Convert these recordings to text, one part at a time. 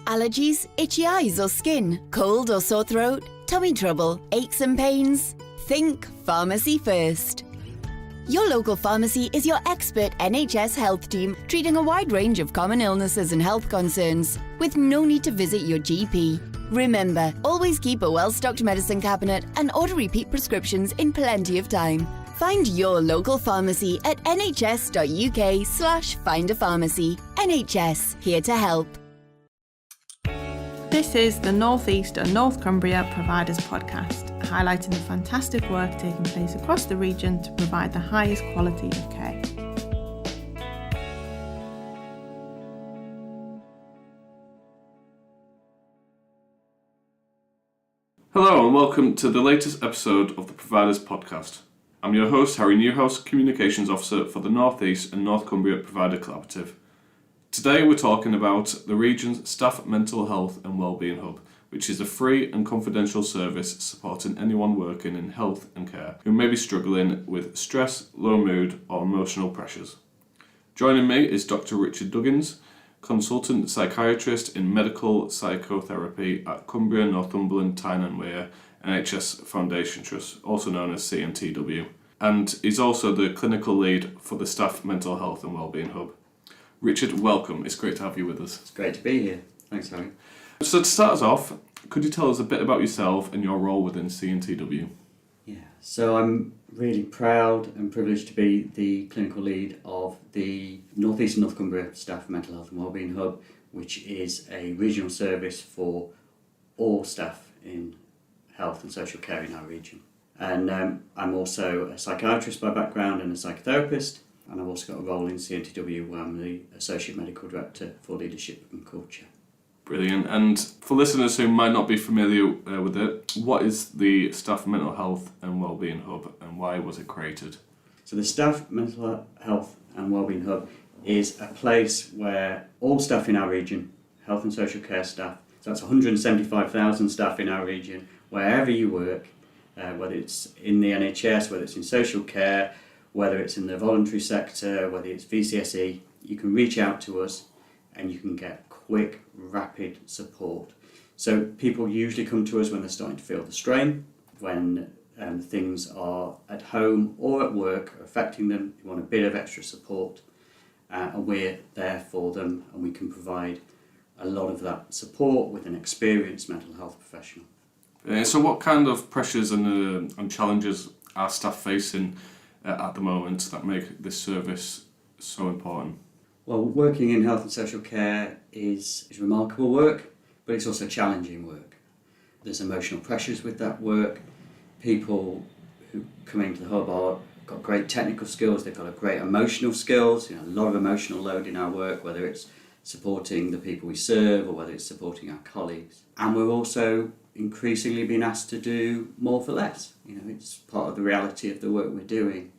Allergies, itchy eyes or skin, cold or sore throat, tummy trouble, aches and pains? Think pharmacy first. Your local pharmacy is your expert NHS health team treating a wide range of common illnesses and health concerns with no need to visit your GP. Remember, always keep a well-stocked medicine cabinet and order repeat prescriptions in plenty of time. Find your local pharmacy at nhs.uk/find-a-pharmacy. NHS, here to help. This is the North East and North Cumbria Providers Podcast, highlighting the fantastic work taking place across the region to provide the highest quality of care. Hello and welcome to the latest episode of the Providers Podcast. I'm your host, Harry Newhouse, Communications Officer for the North East and North Cumbria Provider Collaborative. Today we're talking about the region's Staff Mental Health and Wellbeing Hub, which is a free and confidential service supporting anyone working in health and care who may be struggling with stress, low mood or emotional pressures. Joining me is Dr. Richard Duggins, Consultant Psychiatrist in Medical Psychotherapy at Cumbria, Northumberland, Tyne and Wear NHS Foundation Trust, also known as CMTW, and is also the Clinical Lead for the Staff Mental Health and Wellbeing Hub. Richard, welcome. It's great to have you with us. It's great to be here. Thanks, Harry. So to start us off, could you tell us a bit about yourself and your role within CMTW? Yeah, so I'm really proud and privileged to be the clinical lead of the North East and North Cumbria Staff Mental Health and Wellbeing Hub, which is a regional service for all staff in health and social care in our region. And I'm also a psychiatrist by background and a psychotherapist, and I've also got a role in CMTW where I'm the Associate Medical Director for Leadership and Culture. Brilliant. And for listeners who might not be familiar with it, what is the Staff Mental Health and Wellbeing Hub and why was it created? So the Staff Mental Health and Wellbeing Hub is a place where all staff in our region, health and social care staff, so that's 175,000 staff in our region, wherever you work, whether it's in the NHS, whether it's in social care, whether it's in the voluntary sector, whether it's VCSE, you can reach out to us and you can get quick, rapid support. So people usually come to us when they're starting to feel the strain, when things are at home or at work are affecting them, they want a bit of extra support, and we're there for them and we can provide a lot of that support with an experienced mental health professional. So what kind of pressures and challenges are staff facing at the moment that make this service so important? Well, working in health and social care is remarkable work, but it's also challenging work. There's emotional pressures with that work. People who come into the hub are got great technical skills, they've got a great emotional skills, a lot of emotional load in our work, whether it's supporting the people we serve or whether it's supporting our colleagues. And we're also increasingly being asked to do more for less. It's part of the reality of the work we're doing.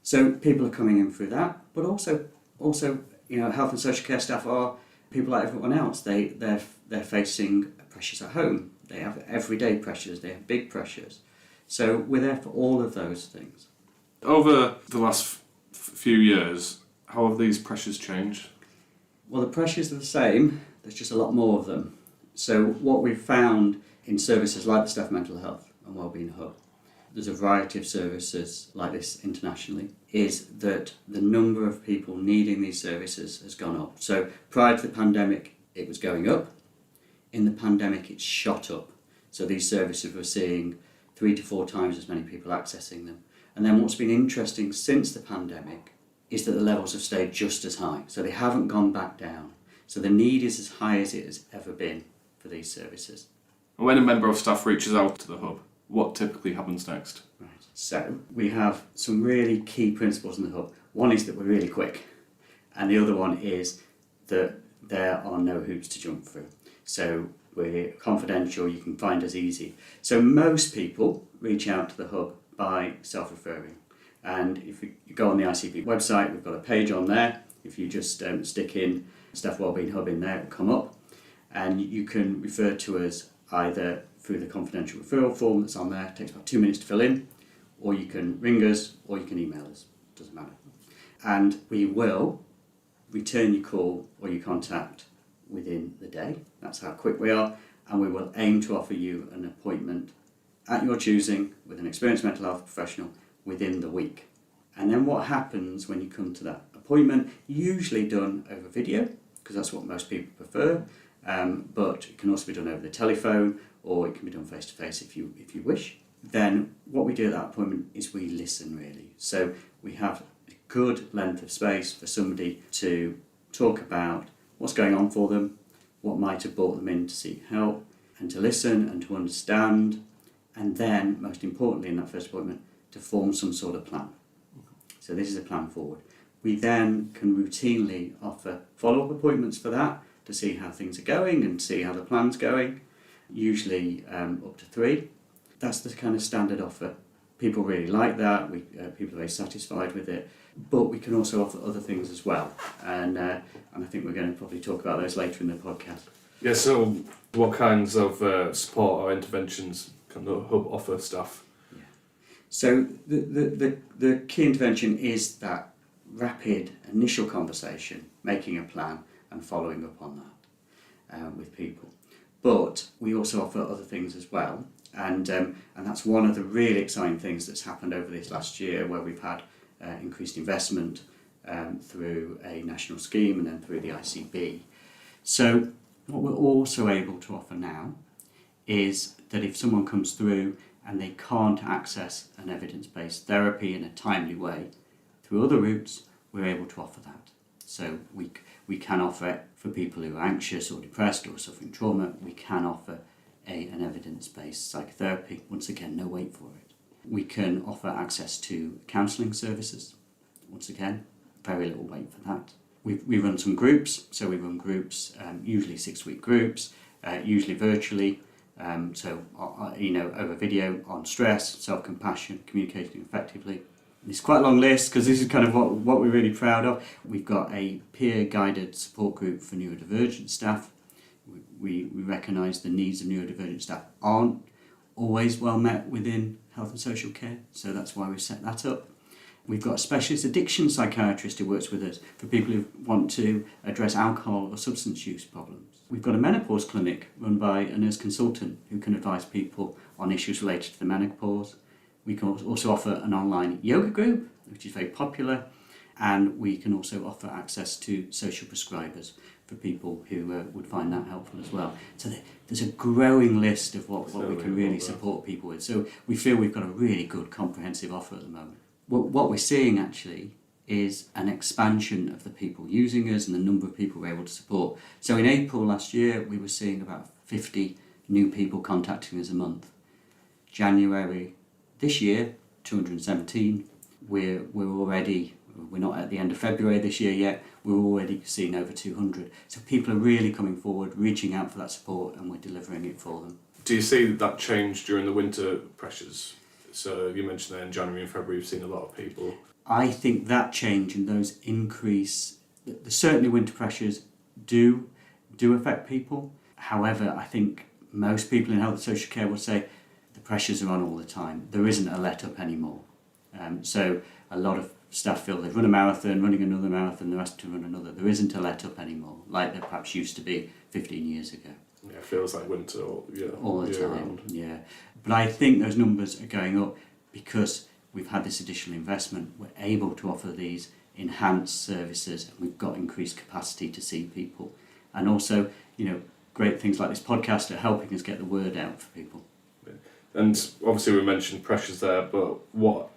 So people are coming in through that, but also health and social care staff are people like everyone else. They're facing pressures at home. They have everyday pressures. They have big pressures. So we're there for all of those things. Over the last few years, how have these pressures changed? Well, the pressures are the same. There's just a lot more of them. So what we've found in services like the Staff Mental Health and Wellbeing Hub, there's a variety of services like this internationally, is that the number of people needing these services has gone up. So prior to the pandemic, it was going up. In the pandemic, it shot up. So these services were seeing 3 to 4 times as many people accessing them. And then what's been interesting since the pandemic is that the levels have stayed just as high. So they haven't gone back down. So the need is as high as it has ever been for these services. When a member of staff reaches out to the hub, what typically happens next? Right. So we have some really key principles in the hub. One is that we're really quick, and the other one is that there are no hoops to jump through. So we're confidential, you can find us easy. So most people reach out to the hub by self-referring. And if you go on the ICB website, we've got a page on there. If you just stick in Staff Wellbeing Hub in there, it'll come up. And you can refer to us either through the confidential referral form that's on there. It takes about 2 minutes to fill in, or you can ring us, or you can email us. Doesn't matter. And we will return your call or your contact within the day. That's how quick we are, and we will aim to offer you an appointment at your choosing with an experienced mental health professional within the week. And then what happens when you come to that appointment, usually done over video, because that's what most people prefer, but it can also be done over the telephone, or it can be done face to face if you wish. Then what we do at that appointment is we listen, really. So we have a good length of space for somebody to talk about what's going on for them, what might have brought them in to seek help, and to listen and to understand, and then, most importantly in that first appointment, to form some sort of plan. So this is a plan forward. We then can routinely offer follow-up appointments for that to see how things are going and see how the plan's going, usually up to 3. That's the kind of standard offer. People really like that. People are very satisfied with it. But we can also offer other things as well. And I think we're going to probably talk about those later in the podcast. Yeah, so what kinds of support or interventions can the hub offer staff? Yeah. So the key intervention is that rapid initial conversation, making a plan and following up on that with people. But we also offer other things as well. And that's one of the really exciting things that's happened over this last year, where we've had increased investment through a national scheme and then through the ICB. So what we're also able to offer now is that if someone comes through and they can't access an evidence-based therapy in a timely way, through other routes, we're able to offer that. So we can offer it for people who are anxious or depressed or suffering trauma. We can offer an evidence-based psychotherapy. Once again, no wait for it. We can offer access to counselling services. Once again, very little wait for that. We run some groups, so we run groups, usually 6-week groups, usually virtually, over video on stress, self-compassion, communicating effectively. It's quite a long list because this is kind of what we're really proud of. We've got a peer-guided support group for neurodivergent staff. We recognise the needs of neurodivergent staff aren't always well met within health and social care, so that's why we've set that up. We've got a specialist addiction psychiatrist who works with us for people who want to address alcohol or substance use problems. We've got a menopause clinic run by a nurse consultant who can advise people on issues related to the menopause. We can also offer an online yoga group, which is very popular, and we can also offer access to social prescribers for people who would find that helpful as well. So there's a growing list of what we can really support people with. So we feel we've got a really good comprehensive offer at the moment. What we're seeing actually is an expansion of the people using us and the number of people we're able to support. So in April last year, we were seeing about 50 new people contacting us a month. January this year, 217. We're not at the end of February this year yet, we're already seeing over 200. So people are really coming forward, reaching out for that support, and we're delivering it for them. Do you see that change during the winter pressures? So you mentioned that in January and February you've seen a lot of people. I think that change and those certainly winter pressures do affect people. However, I think most people in health and social care will say the pressures are on all the time. There isn't a let up anymore. So a lot of staff feel they've run a marathon, running another marathon, they're asked to run another. There isn't a let up anymore, like there perhaps used to be 15 years ago. Yeah, it feels like winter all the time. Around. Yeah, but I think those numbers are going up because we've had this additional investment. We're able to offer these enhanced services, and we've got increased capacity to see people. And also, great things like this podcast are helping us get the word out for people. Yeah. And obviously we mentioned pressures there, but what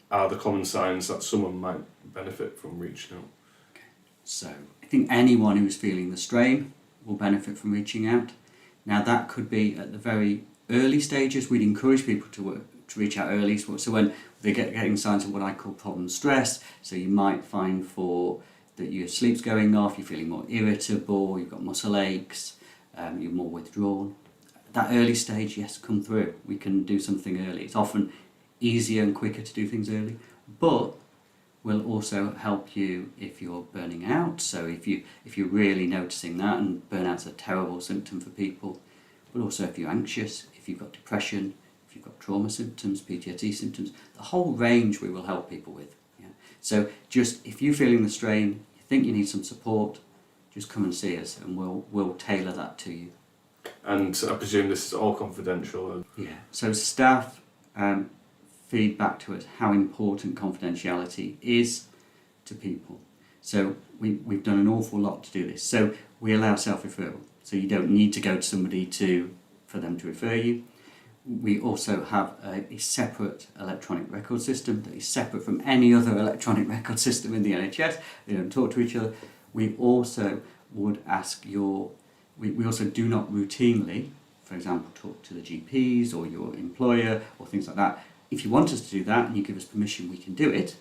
are the common signs that someone might benefit from reaching out? Okay. So I think anyone who's feeling the strain will benefit from reaching out. Now that could be at the very early stages. We'd encourage people to reach out early. So when they're getting signs of what I call problem stress, so you might find that your sleep's going off, you're feeling more irritable, you've got muscle aches, you're more withdrawn. That early stage, yes, come through. We can do something early. It's often easier and quicker to do things early, but will also help you if you're burning out. So if you're really noticing that, and burnout's a terrible symptom for people, but also if you're anxious, if you've got depression, if you've got trauma symptoms, PTSD symptoms, the whole range we will help people with. Yeah. So just if you're feeling the strain, you think you need some support, just come and see us and we'll tailor that to you. And I presume this is all confidential? Yeah, so staff feed back to us how important confidentiality is to people. So we've done an awful lot to do this. So we allow self-referral. So you don't need to go to somebody for them to refer you. We also have a separate electronic record system that is separate from any other electronic record system in the NHS. They don't talk to each other. We also would ask we also do not routinely, for example, talk to the GPs or your employer or things like that. If you want us to do that and you give us permission, we can do it,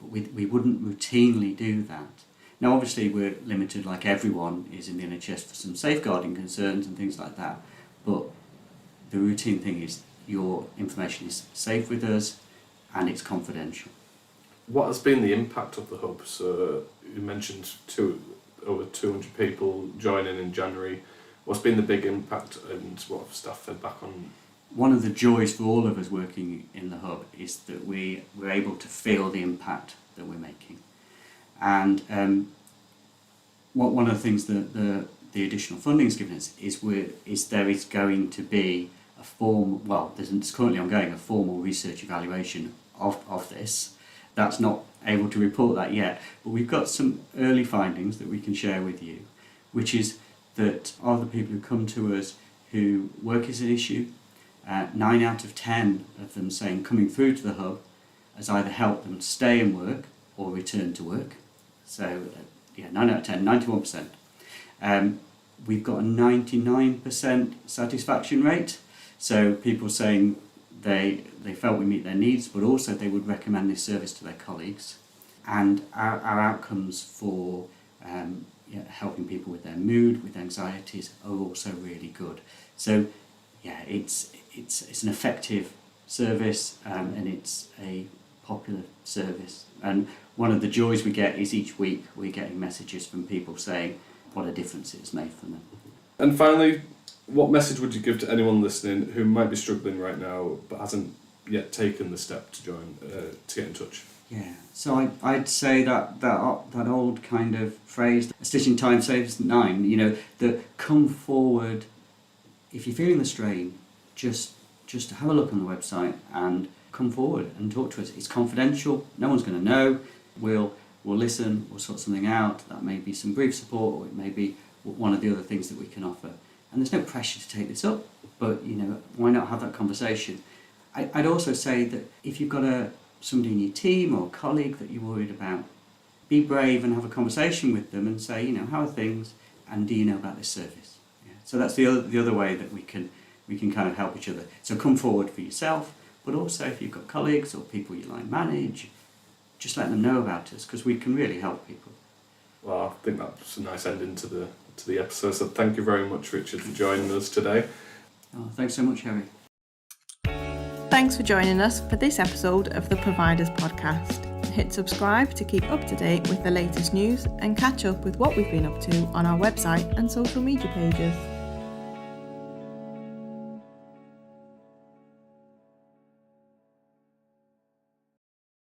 but we wouldn't routinely do that. Now, obviously, we're limited, like everyone is in the NHS, for some safeguarding concerns and things like that, but the routine thing is your information is safe with us and it's confidential. What has been the impact of the hub? So you mentioned over 200 people joining in January. What's been the big impact and what have staff fed back on? One of the joys for all of us working in the hub is that we're able to feel the impact that we're making. And one of the things that the additional funding has given us is there is going to be there's currently ongoing a formal research evaluation of this. That's not able to report that yet, but we've got some early findings that we can share with you, which is that of the people who come to us who work is an issue, 9 out of 10 of them saying coming through to the hub has either helped them stay and work or return to work. So 9 out of 10, 91%. We've got a 99% satisfaction rate, so people saying they felt we meet their needs, but also they would recommend this service to their colleagues. And our outcomes for helping people with their mood, with anxieties, are also really good. So it's an effective service and it's a popular service. And one of the joys we get is each week we're getting messages from people saying what a difference it's made for them. And finally, what message would you give to anyone listening who might be struggling right now but hasn't yet taken the step to join, to get in touch? Yeah, so I'd say that old kind of phrase, a stitch in time saves 9, that come forward, if you're feeling the strain, just have a look on the website and come forward and talk to us. It's confidential, no one's going to know, we'll listen, we'll sort something out, that may be some brief support or it may be one of the other things that we can offer. And there's no pressure to take this up, but why not have that conversation? I'd also say that if you've got somebody in your team or colleague that you're worried about, be brave and have a conversation with them and say, how are things, and do you know about this service? Yeah. So that's the other way that we can kind of help each other. So come forward for yourself, but also if you've got colleagues or people you line manage, just let them know about us because we can really help people. Well, I think that's a nice ending to the episode. So thank you very much, Richard, for joining us today. Oh, thanks so much, Harry. Thanks for joining us for this episode of the Providers Podcast. Hit subscribe to keep up to date with the latest news and catch up with what we've been up to on our website and social media pages.